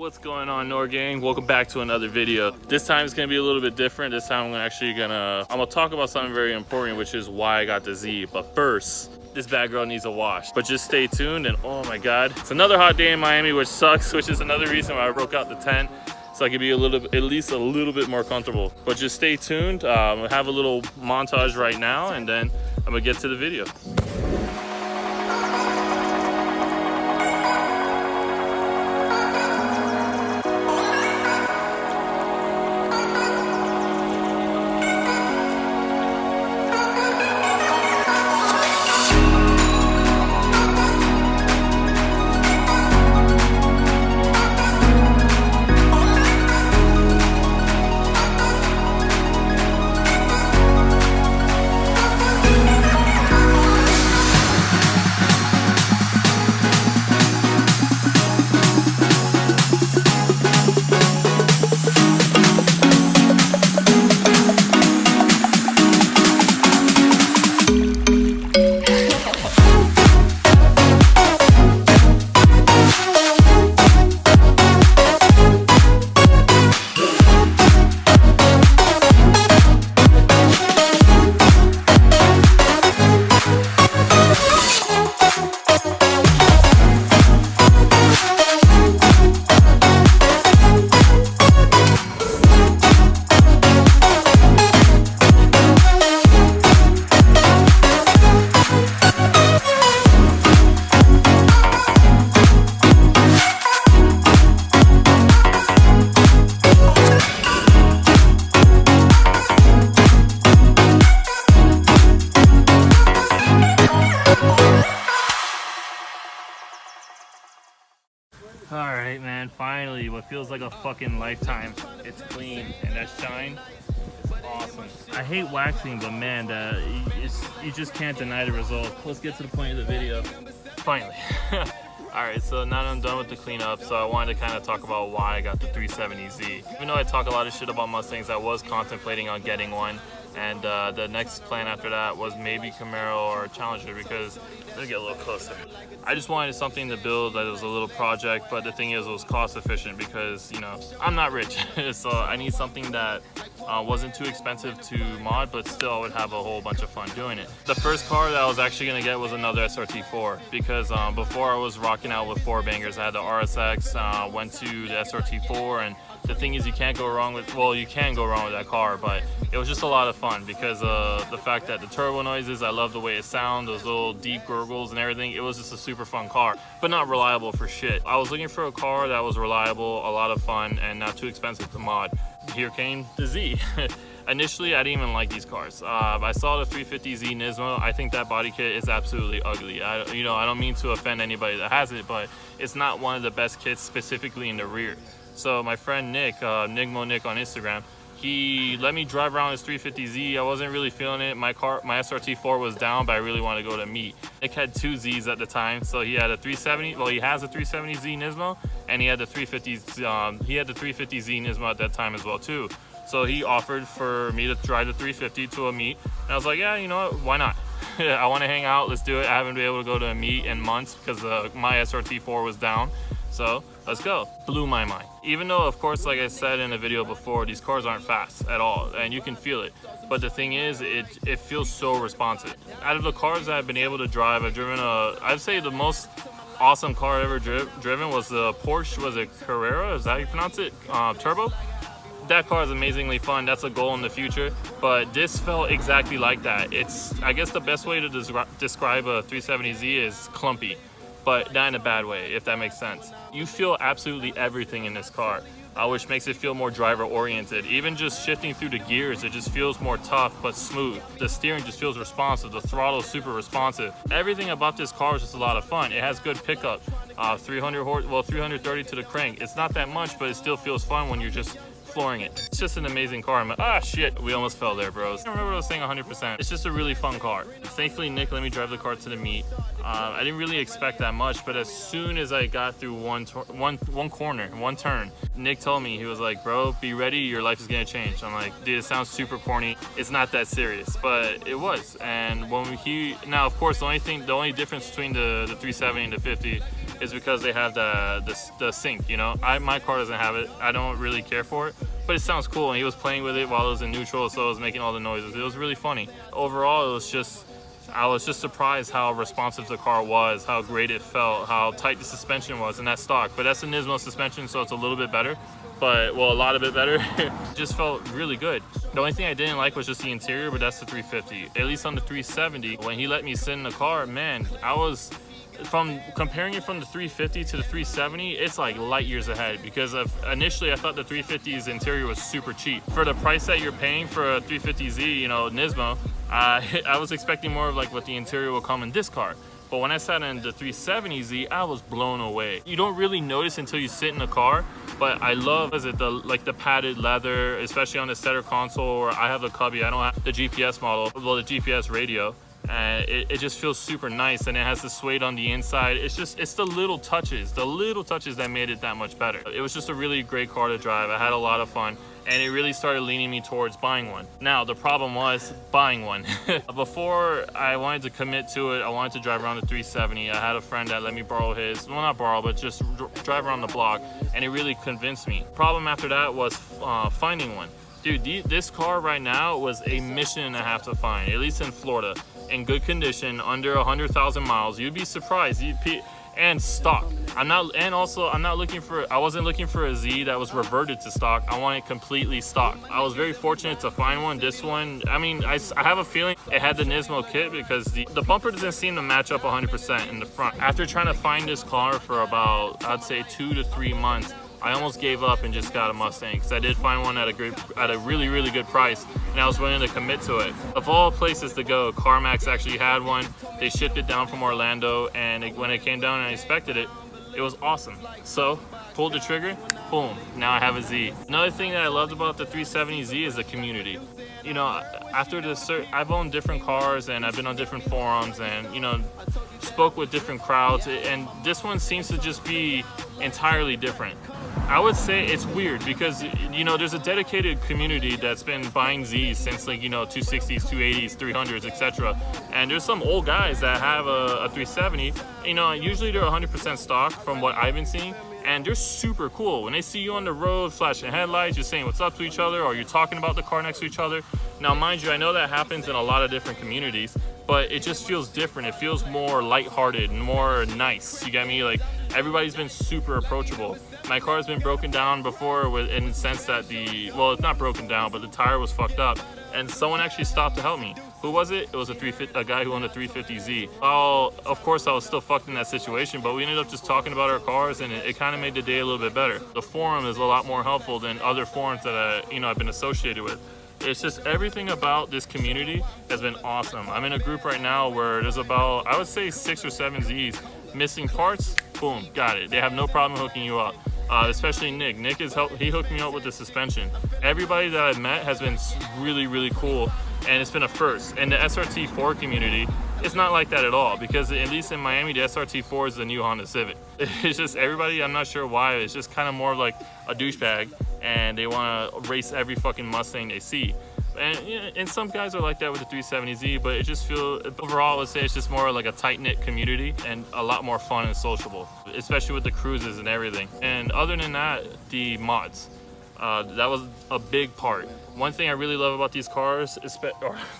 What's going on, Nor Gang? Welcome back to another video. This time it's gonna be a little bit different. This time I'm gonna talk about something very important, which is why I got the Z. But first, this bad girl needs a wash. But just stay tuned, and oh my God, it's another hot day in Miami, which sucks, which is another reason why I broke out the tent, so I could be at least a little bit more comfortable. But just stay tuned. We'll have a little montage right now, and then I'm gonna get to the video. Alright, man, finally, what feels like a fucking lifetime. It's clean, and that shine is awesome. I hate waxing, but man, you just can't deny the result. Let's get to the point of the video. Finally. Alright, so now that I'm done with the cleanup, so I wanted to kind of talk about why I got the 370Z. Even though I talk a lot of shit about Mustangs, I was contemplating on getting one. And the next plan after that was maybe Camaro or Challenger, because let me get a little closer. I just wanted something to build that was a little project, but the thing is, it was cost efficient because, you know, I'm not rich. So I need something that wasn't too expensive to mod, but still would have a whole bunch of fun doing it. The first car that I was actually gonna get was another SRT4, because before I was rocking out with four bangers. I had the RSX, went to the SRT4, and the thing is, you can't go wrong with, well, you can go wrong with that car, but it was just a lot of fun because the fact that the turbo noises, I love the way it sounds, those little deep gurgles and everything. It was just a super fun car, but not reliable for shit. I was looking for a car that was reliable, a lot of fun, and not too expensive to mod. Here came the Z. Initially, I didn't even like these cars. I saw the 350Z Nismo. I think that body kit is absolutely ugly. I don't mean to offend anybody that has it, but it's not one of the best kits, specifically in the rear. So my friend Nick, Nigmo Nick on Instagram, he let me drive around his 350Z. I wasn't really feeling it. My SRT4 was down, but I really wanted to go to meet. Nick had two Zs at the time, so he had a 370. Well, he has a 370Z Nismo, and he had the 350Z. He had the 350Z Nismo at that time as well too. So he offered for me to drive the 350 to a meet, and I was like, yeah, you know what? Why not? I want to hang out. Let's do it. I haven't been able to go to a meet in months because my SRT4 was down. So let's go. Blew my mind. Even though, of course, like I said in a video before, these cars aren't fast at all, and you can feel it. But the thing is, it feels so responsive. Out of the cars that I've been able to drive, I've driven I'd say the most awesome car I've ever driven was the Porsche, was it Carrera? Is that how you pronounce it? Turbo? That car is amazingly fun. That's a goal in the future, but this felt exactly like that. I guess the best way to describe a 370Z is clumpy, but not in a bad way, if that makes sense. You feel absolutely everything in this car, which makes it feel more driver oriented. Even just shifting through the gears, it just feels more tough but smooth. The steering just feels responsive. The throttle is super responsive. Everything about this car is just a lot of fun. It has good pickup, 330 to the crank. It's not that much, but it still feels fun when you're just flooring it. It's just an amazing car. Ah, shit, we almost fell there, bros. I don't remember what I was saying 100%. It's just a really fun car. Thankfully, Nick let me drive the car to the meet. I didn't really expect that much, but as soon as I got through one corner, one turn, Nick told me, he was like, bro, be ready, your life is gonna change. I'm like, dude, it sounds super corny. It's not that serious, but it was. And when now, of course, the only difference between the 370 and the 50 is because they have the sync. You know, my car doesn't have it. I don't really care for it, but it sounds cool. And he was playing with it while it was in neutral, so it was making all the noises. It was really funny. Overall, I was just surprised how responsive the car was, how great it felt, how tight the suspension was, and that's stock. But that's a Nismo suspension, so it's a little bit better. But, well, a lot of it better. It just felt really good. The only thing I didn't like was just the interior, but that's the 350. At least on the 370, when he let me sit in the car, man, from comparing it from the 350 to the 370, it's like light years ahead, because initially I thought the 350's interior was super cheap. For the price that you're paying for a 350Z, you know, Nismo, I was expecting more of like what the interior will come in this car. But when I sat in the 370Z, I was blown away. You don't really notice until you sit in the car, but I love the padded leather, especially on the center console where I have the cubby. I don't have the GPS model, well, the GPS radio. And it just feels super nice, and it has the suede on the inside. It's the little touches that made it that much better. It was just a really great car to drive. I had a lot of fun, and it really started leaning me towards buying one. Now, the problem was buying one. Before I wanted to commit to it, I wanted to drive around the 370. I had a friend that let me borrow his, well, not borrow, but just drive around the block, and it really convinced me. Problem after that was finding one. Dude, this car right now was a mission and a half to find, at least in Florida. In good condition, under 100,000 miles. You'd be surprised. And stock. I wasn't looking for a Z that was reverted to stock. I wanted completely stock. I was very fortunate to find one. This one, I mean, I have a feeling it had the Nismo kit, because the bumper doesn't seem to match up 100% in the front. After trying to find this car for about, I'd say 2 to 3 months, I almost gave up and just got a Mustang, because I did find one at a really, really good price, and I was willing to commit to it. Of all places to go, CarMax actually had one. They shipped it down from Orlando, and when it came down and I inspected it, it was awesome. So, pulled the trigger, boom, now I have a Z. Another thing that I loved about the 370Z is the community. You know, after I've owned different cars, and I've been on different forums, and, you know, spoke with different crowds, and this one seems to just be entirely different. I would say it's weird, because, you know, there's a dedicated community that's been buying Z's since, like, you know, 260s, 280s, 300s, etc. And there's some old guys that have a 370. You know, usually they're 100% stock from what I've been seeing, and they're super cool. When they see you on the road flashing headlights, you're saying what's up to each other, or you're talking about the car next to each other. Now, mind you, I know that happens in a lot of different communities, but it just feels different. It feels more lighthearted and more nice. You get me? Like, everybody's been super approachable. My car's been broken down before, in the sense that it's not broken down, but the tire was fucked up, and someone actually stopped to help me. Who was it? It was a guy who owned a 350Z. Well, of course I was still fucked in that situation, but we ended up just talking about our cars, and it kind of made the day a little bit better. The forum is a lot more helpful than other forums that I've been associated with. It's just everything about this community has been awesome. I'm in a group right now where there's about, I would say, 6 or 7 Z's. Missing parts, boom, got it. They have no problem hooking you up. Especially Nick. He hooked me up with the suspension. Everybody that I've met has been really, really cool, and it's been a first. And the SRT4 community, it's not like that at all, because at least in Miami, the SRT4 is the new Honda Civic. It's just everybody, I'm not sure why, it's just kind of more like a douchebag, and they want to race every fucking Mustang they see. And some guys are like that with the 370Z, but it just feels, overall, I would say it's just more like a tight-knit community and a lot more fun and sociable, especially with the cruises and everything. And other than that, the mods. That was a big part. One thing I really love about these cars is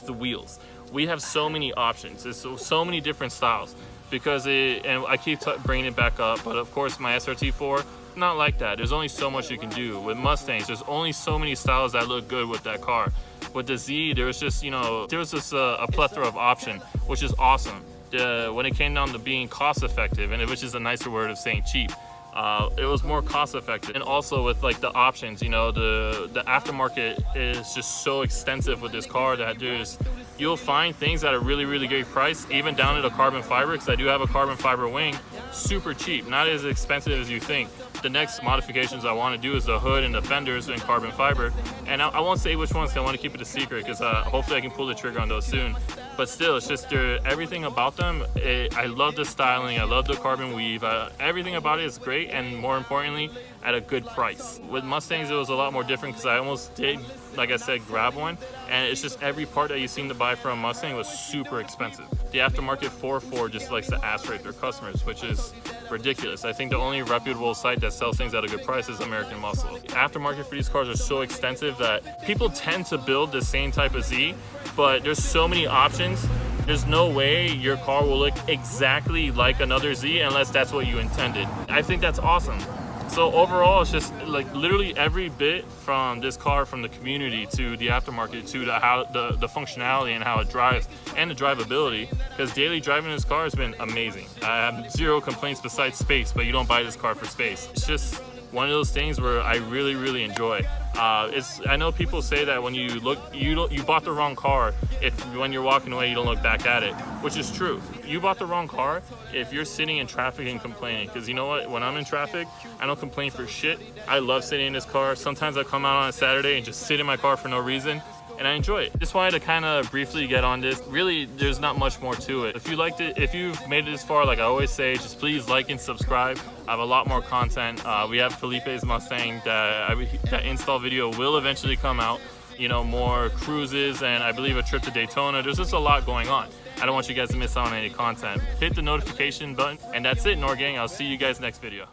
the wheels. We have so many options. There's so many different styles, because and I keep bringing it back up, but of course my SRT4, not like that. There's only so much you can do. With Mustangs, there's only so many styles that look good with that car. With the Z, there was just, a plethora of option, which is awesome. When it came down to being cost effective, and which is a nicer word of saying cheap, it was more cost effective. And also with like the options, the aftermarket is just so extensive with this car that you'll find things at a really, really great price, even down to the carbon fiber, because I do have a carbon fiber wing, super cheap, not as expensive as you think. The next modifications I want to do is the hood and the fenders in carbon fiber, and I won't say which ones, because I want to keep it a secret, because hopefully I can pull the trigger on those soon. But still, it's just everything about them. I love the styling, I love the carbon weave, everything about it is great, and more importantly, at a good price. With Mustangs, it was a lot more different, because I almost did, like I said, grab one, and it's just every part that you seem to buy from a Mustang was super expensive. The aftermarket 4.4 just likes to ask rate their customers, which is ridiculous. I think the only reputable site that sells things at a good price is American Muscle. Aftermarket for these cars are so extensive that people tend to build the same type of Z, but there's so many options. There's no way your car will look exactly like another Z unless that's what you intended. I think that's awesome. So overall, it's just like literally every bit from this car, from the community to the aftermarket to the functionality and how it drives and the drivability, because daily driving this car has been amazing. I have zero complaints besides space, but you don't buy this car for space. It's just one of those things where I really enjoy. I know people say that when you look, you bought the wrong car if when you're walking away you don't look back at it, which is true. You bought the wrong car if you're sitting in traffic and complaining, because you know what, when I'm in traffic I don't complain for shit. I love sitting in this car. Sometimes I come out on a Saturday and just sit in my car for no reason, and I enjoy it. Just wanted to kind of briefly get on this. Really, there's not much more to it. If you liked it, if you've made it this far, like I always say, just please like and subscribe. I have a lot more content. We have Felipe's Mustang that install video will eventually come out. You know, more cruises and I believe a trip to Daytona. There's just a lot going on. I don't want you guys to miss out on any content. Hit the notification button, and that's it, Norgang. I'll see you guys next video.